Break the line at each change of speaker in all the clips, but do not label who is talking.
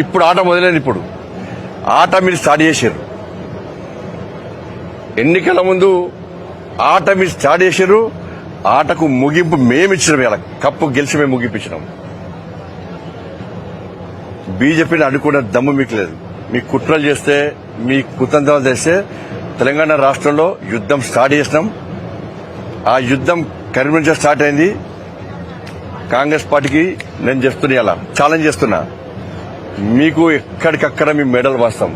ఇప్పుడు ఆట మొదలైంది. ఇప్పుడు ఆట మీరు స్టార్ట్ చేశారు. ఎన్నికల ముందు ఆట మీరు స్టార్ట్ చేశారు. ఆటకు ముగింపు మేమిచ్చినాం. ఇలా కప్పు గెలిచి మేము ముగింపించినాం. బీజేపీని అడ్డుకునే దమ్ము మీకు లేదు. మీ కుట్రలు చేస్తే, మీ కుతంత్రాలు చేస్తే తెలంగాణ రాష్ట్రంలో యుద్ధం స్టార్ట్ చేసినాం. ఆ యుద్ధం కరీంనగర్ స్టార్ట్ అయింది. కాంగ్రెస్ పార్టీకి నేను చేస్తున్నా, ఇలా ఛాలెంజ్ చేస్తున్నా, మీకు ఎక్కడికక్కడ మీ మెడల్ వాస్తాం.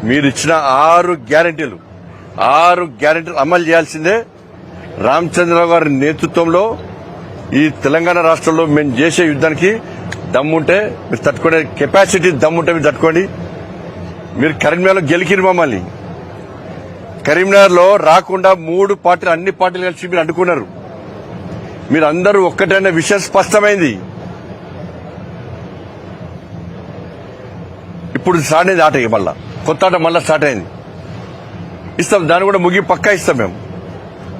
మీరు ఇచ్చిన 6 గ్యారెంటీలు అమలు చేయాల్సిందే. రామచంద్రరావు గారి నేతృత్వంలో ఈ తెలంగాణ రాష్ట్రంలో మేము చేసే యుద్ధానికి దమ్ముంటే మీరు తట్టుకునే కెపాసిటీ దమ్ముంటే మీరు తట్టుకోండి. మీరు కరీంనగర్లో గెలికిరు మమ్మల్ని. కరీంనగర్లో రాకుండా 3 పార్టీలు, అన్ని పార్టీలు కలిసి మీరు అడ్డుకున్నారు. మీరు అందరూ ఒక్కటైన విషయం స్పష్టమైంది. ఇప్పుడు స్టార్ట్ అయింది ఆట. మళ్ళా కొత్త ఆట మళ్ళా స్టార్ట్ అయింది. ఇస్తాం, దాన్ని కూడా పక్కా ఇస్తాం. మేము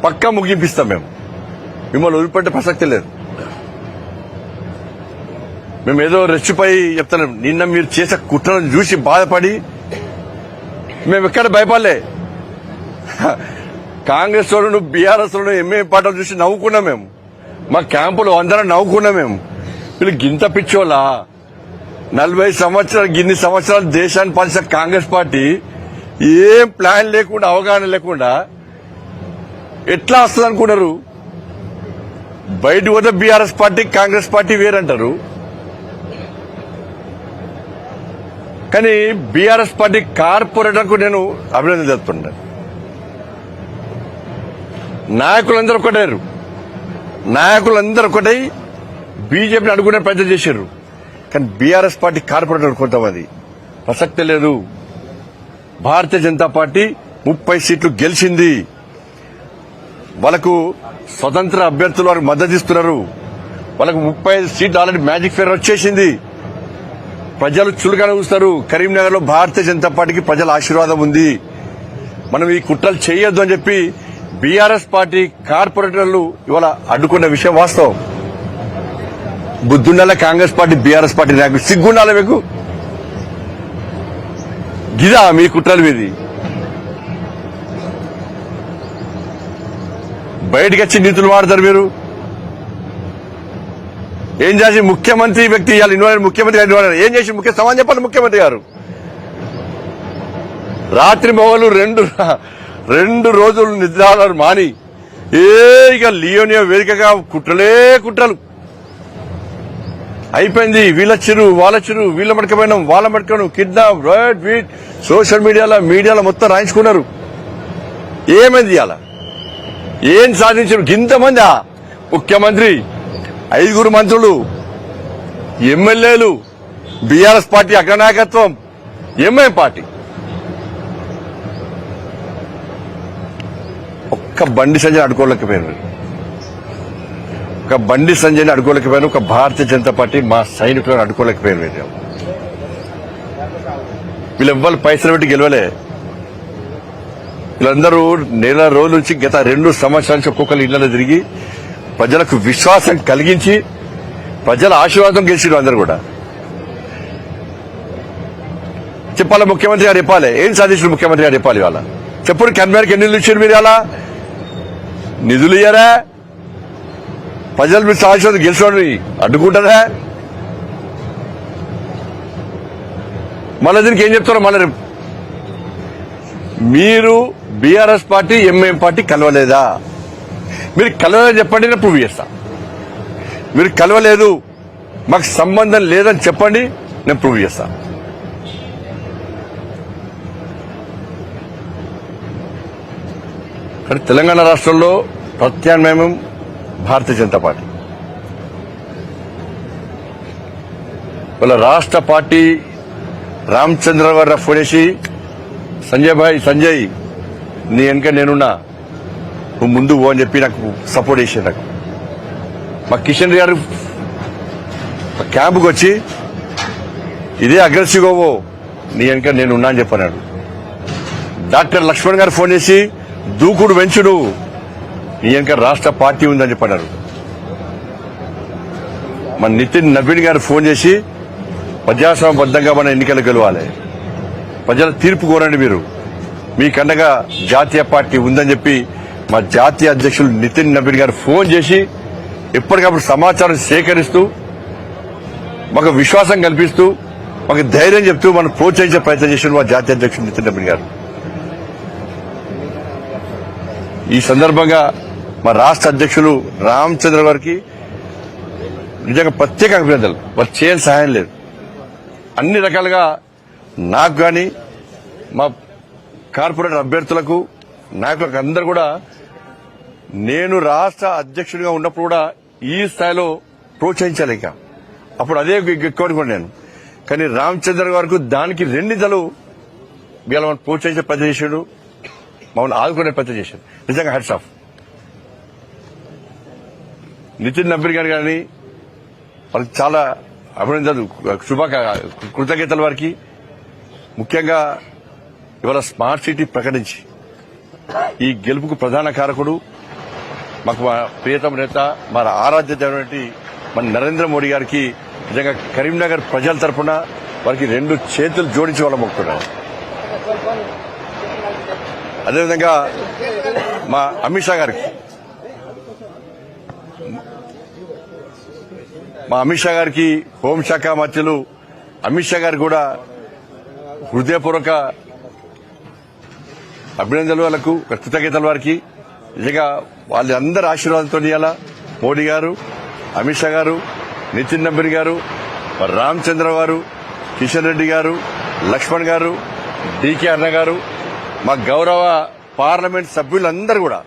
పక్కా ముగింపిస్తాం. మేము మిమ్మల్ని వదిలిపెట్టే ప్రసక్తి లేదు. మేము ఏదో రెచ్చిపోయి చెప్తున్నాం. నిన్న మీరు చేసే కుట్రను చూసి బాధపడి మేము ఎక్కడ భయపడలే. కాంగ్రెస్ వాళ్ళు, బీఆర్ఎస్ వాళ్ళు, ఎంఏ పార్టీలు చూసి నవ్వుకున్నాం. మేము మా క్యాంపులో అందరం నవ్వుకున్నాం. మేము వీళ్ళు గింత పిచ్చోళ్ళ 40 సంవత్సరాలు, గిన్ని సంవత్సరాలు దేశాన్ని పాలించిన కాంగ్రెస్ పార్టీ ఏం ప్లాన్ లేకుండా, అవగాహన లేకుండా ఎట్లా వస్తుంది అనుకున్నారు. బయట పోతే బీఆర్ఎస్ పార్టీ, కాంగ్రెస్ పార్టీ వేరంటారు. కానీ బీఆర్ఎస్ పార్టీ కార్పొరేటర్కు నేను అభినందన తెలుపుతున్నాను. నాయకులందరూ ఒకటారు. నాయకులందరూ ఒకటై బీజేపీని అడుగునే ప్రయత్నం చేశారు. కానీ బీఆర్ఎస్ పార్టీ కార్పొరేటర్ కొంతమంది ప్రసక్తే లేదు. భారతీయ జనతా పార్టీ 30 సీట్లు గెలిచింది. వాళ్ళకు స్వతంత్ర అభ్యర్థులు వారికి మద్దతు ఇస్తున్నారు. వాళ్ళకు 35 సీట్లు ఆల్రెడీ మ్యాజిక్ ఫేర్ వచ్చేసింది. ప్రజలు చులుగానే చూస్తారు. కరీంనగర్ లో భారతీయ జనతా పార్టీకి ప్రజల ఆశీర్వాదం ఉంది. మనం ఈ కుట్రలు చేయొద్దు అని చెప్పి బీఆర్ఎస్ పార్టీ కార్పొరేటర్లు ఇవాళ అడ్డుకున్న విషయం వాస్తవం. బుద్ధుండాల కాంగ్రెస్ పార్టీ, బీఆర్ఎస్ పార్టీ నాయకులు సిగ్గుండాల మీకు. గిదా మీ కుట్రలు మీది. బయటకు వచ్చి నీతులు వాడతారు మీరు. ఏం చేసి ముఖ్యమంత్రి వ్యక్తి ఇవాళ ఇన్వాల్వ్, ముఖ్యమంత్రి గారు ఇన్వాల్వ్ ఏం చేసి ముఖ్య సమాధానం చెప్పాలి. ముఖ్యమంత్రి గారు రాత్రి మొగలు 2 రోజులు నిద్రాలు మాని ఇక లియోనియా వేదికగా కుట్రలే కుట్రలు అయిపోయింది. వీళ్ళొచ్చిరు, వాళ్ళొచ్చిరు, వీళ్ళ మడకపోయినాం, వాళ్ళ మడకపోయినాం, కిడ్నాప్, రైట్, వీట్, సోషల్ మీడియాలో మొత్తం రాయించుకున్నారు. ఏమైంది ఇవాళ? ఏం సాధించారు? ఇంతమంది ముఖ్యమంత్రి, 5 మంత్రులు, ఎమ్మెల్యేలు, బీఆర్ఎస్ పార్టీ అగ్రనాయకత్వం, ఎంఐఎం పార్టీ. ఒక్క బండి సంజయ్ అడ్డుకోలేకపోయారు. ఒక బండి సంజయ్ని అడ్డుకోలేకపోయారు. ఒక భారతీయ జనతా పార్టీ మా సైనికులను అడ్డుకోలేకపోయారు. వీళ్ళెవ్వరు పైసలు పెట్టి గెలవలే. వీళ్ళందరూ నెల రోజుల నుంచి గత 2 సంవత్సరాల నుంచి ఒక్కొక్కరు ఇళ్లలో తిరిగి ప్రజలకు విశ్వాసం కలిగించి ప్రజల ఆశీర్వాదం గెలిచిరు. అందరూ కూడా చెప్పాలి. ముఖ్యమంత్రి గారు చెప్పాలి. ఏం సాధించారు ముఖ్యమంత్రి గారు చెప్పాలి. ఇవాళ చెప్పుడు కన్వీనర్కి ఎన్ని నిధులు ఇచ్చారు మీరు? ఇలా నిధులు ఇయ్యారా? ప్రజలు మీరు ఆశీర్వాదం గెలిచి అడ్డుకుంటారా? మళ్ళీ దీనికి ఏం చెప్తారో మళ్ళీ మీరు బీఆర్ఎస్ పార్టీ, ఎంఐఎం పార్టీ కలవలేదా? మీరు కలవలేదని చెప్పండి, నేను ప్రూవ్ చేస్తా. మీరు కలవలేదు, మాకు సంబంధం లేదని చెప్పండి, నేను ప్రూవ్ చేస్తా. కానీ తెలంగాణ రాష్ట్రంలో ప్రత్యామ్నాయం భారతీయ జనతా పార్టీ. వాళ్ళ రాష్ట్ర పార్టీ రామచంద్రరావు గారు ఫోన్ చేసి, సంజయ్ నీ వెనక నేనున్నా, నువ్వు ముందు పో అని చెప్పి నాకు సపోర్ట్ చేశారు. నాకు మా కిషన్ రెడ్డి గారు క్యాంపుకి వచ్చి ఇదే అగ్రెసివ్గా పో, నీ వెనక నేనున్నా అని చెప్పన్నాడు. డాక్టర్ లక్ష్మణ్ గారు ఫోన్ చేసి దూకుడు పెంచుడు, నీ వెనక రాష్ట్ర పార్టీ ఉందని చెప్పన్నారు. మన నితిన్ నవీన్ గారు ఫోన్ చేసి ప్రజాస్వామ్యబద్ధంగా మన ఎన్నికలు గెలవాలి. ప్రజల తీర్పు కోరండి. మీరు మీకండగా జాతీయ పార్టీ ఉందని చెప్పి మా జాతీయ అధ్యక్షులు నితిన్ నబీన్ గారు ఫోన్ చేసి ఎప్పటికప్పుడు సమాచారం సేకరిస్తూ మాకు విశ్వాసం కల్పిస్తూ మాకు ధైర్యం చెప్తూ మనం ప్రోత్సహించే ప్రయత్నం చేసిన మా జాతీయ అధ్యక్షుడు నితిన్ నబీన్ గారు. ఈ సందర్భంగా మా రాష్ట్ర అధ్యక్షులు రామచంద్ర గారికి నిజంగా ప్రత్యేక అభినందనలు. వారు చేయాల్సిన సహాయం లేదు. అన్ని రకాలుగా నాకు గాని మా కార్పొరేటర్ అభ్యర్థులకు నాయకులకు అందరూ కూడా నేను రాష్ట్ర అధ్యక్షుడిగా ఉన్నప్పుడు కూడా ఈ స్థాయిలో ప్రోత్సహించాలి. ఇక అప్పుడు అదే ఎక్కువ నేను. కానీ రామచంద్ర గారికి దానికి రెండింతలు వీళ్ళ మనం ప్రోత్సహించే ప్రయత్నం చేశాడు, మమ్మల్ని ఆదుకునే ప్రయత్నం చేశాడు. నిజంగా హ్యాట్స్ ఆఫ్. నితిన్ నబీన్ గారు కానీ వాళ్ళకి చాలా అభినందనలు, కృతజ్ఞతల వారికి. ముఖ్యంగా ఇవాళ స్మార్ట్ సిటీ ప్రకటించి ఈ గెలుపుకు ప్రధాన కారకుడు మాకు మా ప్రియతమ నేత మా ఆరాధ్య దైవమైనటువంటి మన నరేంద్ర మోడీ గారికి నిజంగా కరీంనగర్ ప్రజల తరఫున వారికి 2 చేతులు జోడించి వాళ్ళ మొక్కుతున్నారు. అదేవిధంగా మా అమిత్ షా గారికి హోంశాఖ మంత్రులు అమిత్ షా గారికి కూడా హృదయపూర్వక అభినందనలు, వాళ్ళకు కృతజ్ఞతల వారికి. నిజంగా వాళ్ళందరి ఆశీర్వాదంతో ఇవాళ మోడీ గారు, అమిత్ షా గారు, నితిన్ నబీన్ గారు, రామచంద్ర గారు, కిషన్ రెడ్డి గారు, లక్ష్మణ్ గారు, డీకే అన్న గారు, మా గౌరవ పార్లమెంట్ సభ్యులందరూ కూడా,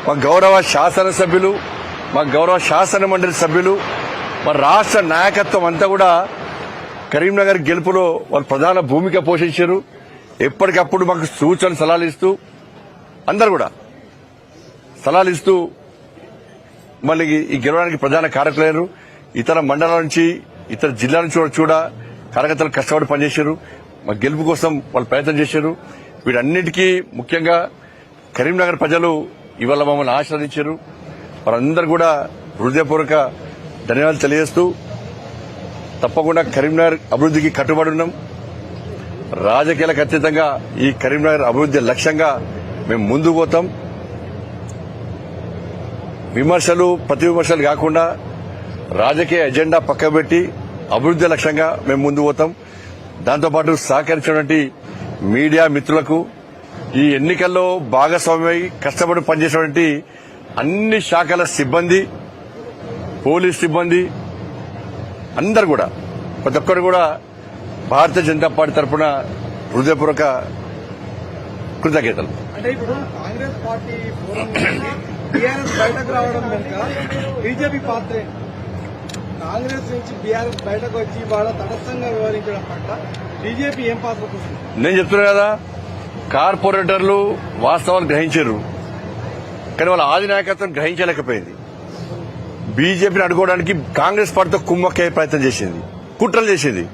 మా గౌరవ శాసనసభ్యులు, మా గౌరవ శాసన మండలి సభ్యులు, మా రాష్ట్ర నాయకత్వం అంతా కూడా కరీంనగర్ గెలుపులో వాళ్ళు ప్రధాన భూమిక పోషించారు. ఎప్పటికప్పుడు మాకు సూచనలు సలహాలు ఇస్తూ అందరూ కూడా సలహాలు ఇస్తూ మళ్ళీ ఈ గెలవడానికి ప్రధాన కారకులయ్యారు. ఇతర మండలాల నుంచి ఇతర జిల్లాల నుంచి కూడా కార్యకర్తలు కష్టపడి పనిచేశారు. మా గెలుపు కోసం వాళ్ళు ప్రయత్నం చేశారు. వీటన్నిటికీ ముఖ్యంగా కరీంనగర్ ప్రజలు ఇవాళ మమ్మల్ని ఆశీర్వదించారు. వారందరూ కూడా హృదయపూర్వక ధన్యవాదాలు తెలియజేస్తూ తప్పకుండా కరీంనగర్ అభివృద్దికి కట్టుబడి ఉన్నాం. రాజకీయాలకు అతీతంగా ఈ కరీంనగర్ అభివృద్ది లక్ష్యంగా మేము ముందుకు పోతాం. ప్రతి విమర్శలు కాకుండా రాజకీయ ఎజెండా పక్కబెట్టి అభివృద్ది లక్ష్యంగా మేము ముందుకు పోతాం. దాంతోపాటు సహకరించినటువంటి మీడియా మిత్రులకు, ఈ ఎన్నికల్లో భాగస్వామ్యమై కష్టపడి పనిచేసినటువంటి అన్ని శాఖల సిబ్బంది, పోలీస్ సిబ్బంది అందరు కూడా, ప్రతి ఒక్కరు కూడా భారతీయ జనతా పార్టీ తరఫున హృదయపూర్వక కృతజ్ఞతలు.
అంటే ఇప్పుడు కాంగ్రెస్ పార్టీ బీఆర్ఎస్ బయటకు రావడం వెనుక బీజేపీ పాత్రే. కాంగ్రెస్ నుంచి బీఆర్ఎస్ బయటకు వచ్చి వాళ్ళ తటస్థంగా వ్యవహరించడం పట్ల బీజేపీ ఏం పాత్ర పోషిస్తుంది?
నేను చెప్తున్నా కదా, కార్పొరేటర్లు వాస్తవాలు గ్రహించారు, కానీ వాళ్ళ ఆది నాయకత్వం గ్రహించలేకపోయింది. బీజేపీని అడ్డుకోవడానికి కాంగ్రెస్ పార్టీతో కుమ్మక్కే ప్రయత్నం చేసింది, కుట్రలు చేసింది.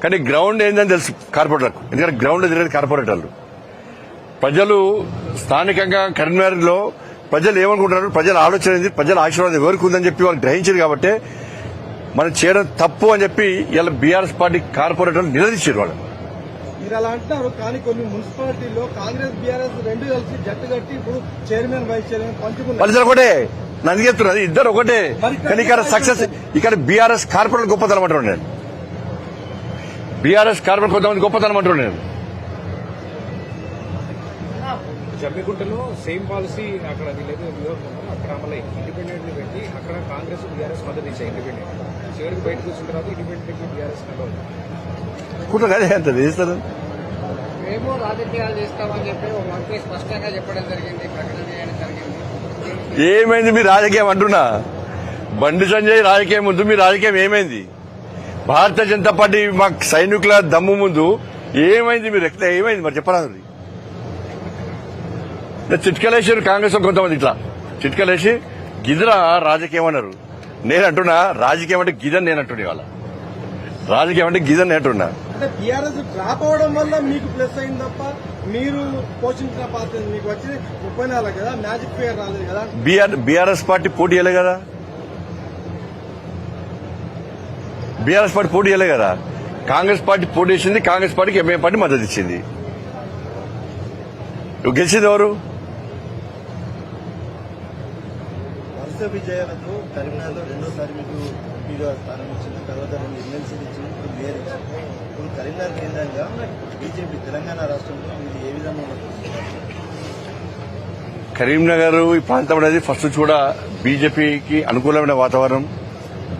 కానీ గ్రౌండ్ ఏందని తెలుసు కార్పొరేటర్లకు, ఎందుకంటే గ్రౌండ్ తిరిగేది కార్పొరేటర్లు. ప్రజలు స్థానికంగా కరీంనగర్ లో ప్రజలు ఏమనుకుంటున్నారు, ప్రజల ఆలోచన ఏంది, ప్రజల ఆశీర్వాదం ఎవరికి ఉందని చెప్పి వాళ్ళు గ్రహించారు. కాబట్టి మనం చేయడం తప్పు అని చెప్పి ఇలా బీఆర్ఎస్ పార్టీ కార్పొరేటర్లు నిలదీశారు. వాళ్ళు
మీరు అలా అంటున్నారు, కానీ కొన్ని మున్సిపాలిటీల్లో కాంగ్రెస్ బీఆర్ఎస్ రెండు కలిసి జట్టు కట్టి ఇప్పుడు చైర్మన్ వైస్ చైర్మన్ పంచుకున్నారు.
వాళ్ళిద్దరు ఒకటే, నన్ను చెప్తున్నది ఇద్దరు ఒకటే. కానీ ఇక్కడ సక్సెస్, ఇక్కడ బీఆర్ఎస్ కార్పొరేటర్ గొప్పతనం అంటున్నాను నేను. బీఆర్ఎస్ కార్పొరేటర్ కొంతమంది గొప్పతనం అంటున్నాను నేను.
జమ్మిగుంటలో సేమ్ పాలసీ అక్కడ అక్కడ అమలై ఇండిపెండెంట్ పెట్టి అక్కడ కాంగ్రెస్ బీఆర్ఎస్ మద్దతు ఇచ్చాయి. ఇండిపెండెంట్ చివరికి బయట కూర్చున్న తర్వాత ఇండిపెండెంట్ బీఆర్ఎస్
కుట్ర అదే అంత చేస్తారు.
మేము రాజకీయాలు చేస్తామని చెప్పి ఒక మంత్రి స్పష్టంగా చెప్పడం జరిగింది, ప్రకటన చేయడం జరిగింది.
ఏమైంది మీ రాజకీయం అంటున్నా? బండి సంజయ్ రాజకీయం ముందు మీ రాజకీయం ఏమైంది? భారతీయ జనతా పార్టీ మా సైనికుల దమ్ము ముందు ఏమైంది? మీరు ఎక్కడ ఏమైంది మరి చెప్పరాదు. చిట్కలేసారు కాంగ్రెస్ కొంతమంది, ఇట్లా చిట్కలేసి గిదరా రాజకీయం అన్నారు. నేను అంటున్నా రాజకీయం అంటే గిదని నేను అంటున్నా. ఇవాళ రాజకీయం అంటే గిదని నేను అంటున్నా.
అంటే బీఆర్ఎస్ డ్రాప్ అవడం వల్ల మీకు ప్లస్ అయింది తప్ప మీరు పోషించిన పాత్ర మీకు వచ్చి 34 కదా, మ్యాజిక్ ఫిగర్ రాలేదు కదా. బీఆర్ఎస్
పార్టీ పోటీ చేయలే కదా. బీఆర్ఎస్ పార్టీ పోటీ చేయలే కదా, కాంగ్రెస్ పార్టీ పోటీ చేసింది, కాంగ్రెస్ పార్టీకి ఎంఐఎం పార్టీ మద్దతు ఇచ్చింది. గెలిచింది ఎవరు?
వరుస విజయాలతో కరీంనగర్లో రెండోసారి మీకు ఎంపీగా స్థానం ఇచ్చింది, తర్వాత 2 ఎమ్మెల్సీలు ఇచ్చింది, ఇప్పుడు మేయర్ ఇచ్చింది. ఇప్పుడు కరీంనగర్ కేంద్రంగా బీజేపీ తెలంగాణ రాష్ట్రంలో మీరు ఏ విధంగా ఉండదు?
కరీంనగర్ ఈ ప్రాంతం అనేది ఫస్ట్ నుంచి కూడా బీజేపీకి అనుకూలమైన వాతావరణం.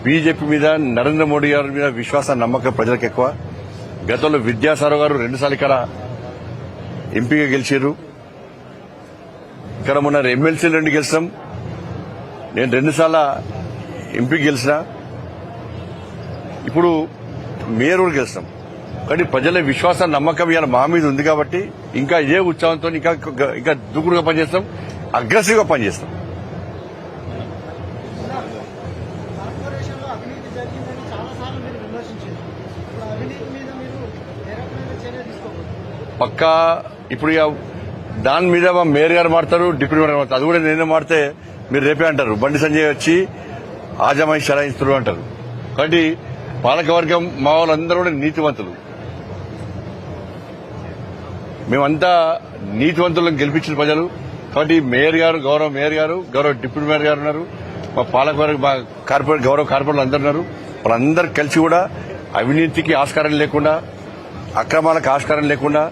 బీజేపీ మీద నరేంద్ర మోడీ గారి మీద విశ్వాసం, నమ్మకం ప్రజలకు ఎక్కువ. గతంలో విద్యాసాగర్ గారు 2 సార్లు ఇక్కడ ఎంపీగా గెలిచారు. ఇక్కడ మొన్న ఎమ్మెల్సీలు 2 గెలిచాం. నేను 2 సార్లు ఎంపీ గెలిచిన. ఇప్పుడు మేయర్ కూడా గెలిచాం. కానీ ప్రజల విశ్వాసం, నమ్మకం ఇవాళ మా మీద ఉంది కాబట్టి ఇంకా ఇదే ఉత్సాహంతో ఇంకా దూకుడుగా పనిచేస్తాం, అగ్రెసివ్ గా పనిచేస్తాం.
కార్పొరేషన్లో అవినీతి జరిగిందని చాలా సార్లు మీరు విమర్శించారు. ఇప్పుడు అవినీతి మీద మీరు ఏ రకమైన చర్య తీసుకోవాలి?
పక్కా ఇప్పుడు ఇక దాని మీద మా మేయర్ గారు మాడతారు, డిప్యూటీ మేయర్ గారు మాడతారు. అది కూడా నేనే మాడితే మీరు రేపే అంటారు బండి సంజయ్ వచ్చి ఆజమాయి షరాయిస్తారు అంటారు. కాబట్టి పాలకవర్గం మా వాళ్ళందరూ కూడా నీతివంతులు. మేమంతా నీతివంతులను గెలిపించిన ప్రజలు. కాబట్టి మేయర్ గారు, గౌరవ మేయర్ గారు, గౌరవ డిప్యూటీ మేయర్ గారు ఉన్నారు, మా పాలకవర్గం, మా కార్పొరేట్, గౌరవ కార్పొరేట్లు అందరు ఉన్నారు. వాళ్ళందరూ కలిసి కూడా అవినీతికి ఆస్కారం లేకుండా, అక్రమాలకు ఆస్కారం లేకుండా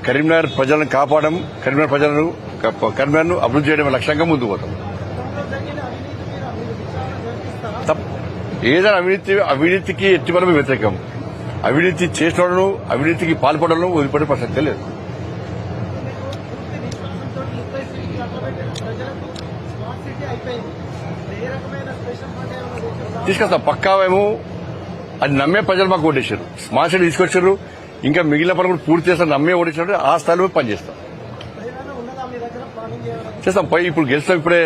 కరీంనగర్ ప్రజలను కాపాడడం, కరీంనగర్ను అభివృద్ధి చేయడం లక్ష్యంగా ముందుకు పోతాం. ఏదైనా అవినీతికి ఎట్టి మనం వ్యతిరేకం. అవినీతి చేసిన అవినీతికి పాల్పడడం వదిలిపడే ప్రసక్తే లేదు. తీసుకొస్తాం పక్కా. మేము అది నమ్మే ప్రజలు మాకు ఓటేశారు, స్మార్ట్ సిటీ తీసుకొచ్చారు. ఇంకా మిగిలిన పనులు కూడా పూర్తి చేస్తాం. నమ్మే ఓటేసినట్టు ఆ స్థాయిలో పనిచేస్తాం, చేస్తాం. పై ఇప్పుడు గెలుస్తాం. ఇప్పుడే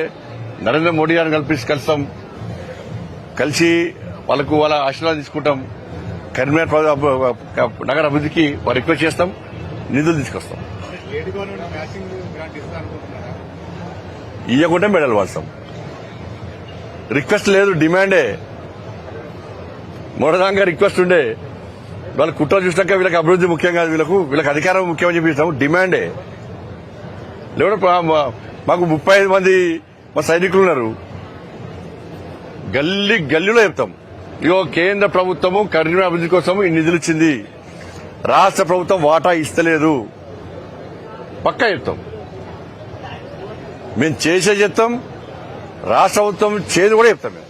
నరేంద్ర మోడీ గారిని కలుస్తాం, కలిసి వాళ్ళకు వాళ్ళ ఆశీర్వాదం తీసుకుంటాం. కరీంనగర్ నగర అభివృద్ధికి రిక్వెస్ట్ చేస్తాం, నిధులు తీసుకొస్తాం. ఇవ్వకుండా మెడల్ వాడతాం. రిక్వెస్ట్ లేదు, డిమాండే. మొదటిదాకా రిక్వెస్ట్ ఉండే, వాళ్ళ కుట్ర చూసినాక వీళ్ళకి అభివృద్ధి ముఖ్యం కాదు, వీళ్ళకి అధికారం ముఖ్యమని చెప్పిస్తాం. డిమాండే. లేకపోతే మాకు 35 మంది మా సైనికులు ఉన్నారు. గల్లీలో చెప్తాం, ఇగో కేంద్ర ప్రభుత్వము కరీంనగర్ అభివృద్ధి కోసం ఈ నిధులు ఇచ్చింది, రాష్ట్ర ప్రభుత్వం వాటా ఇస్తలేదు, పక్కా చెప్తాం. మేము చేసే చెప్తాం, రాష్ట్ర ప్రభుత్వం చేదు కూడా చెప్తాం. మేము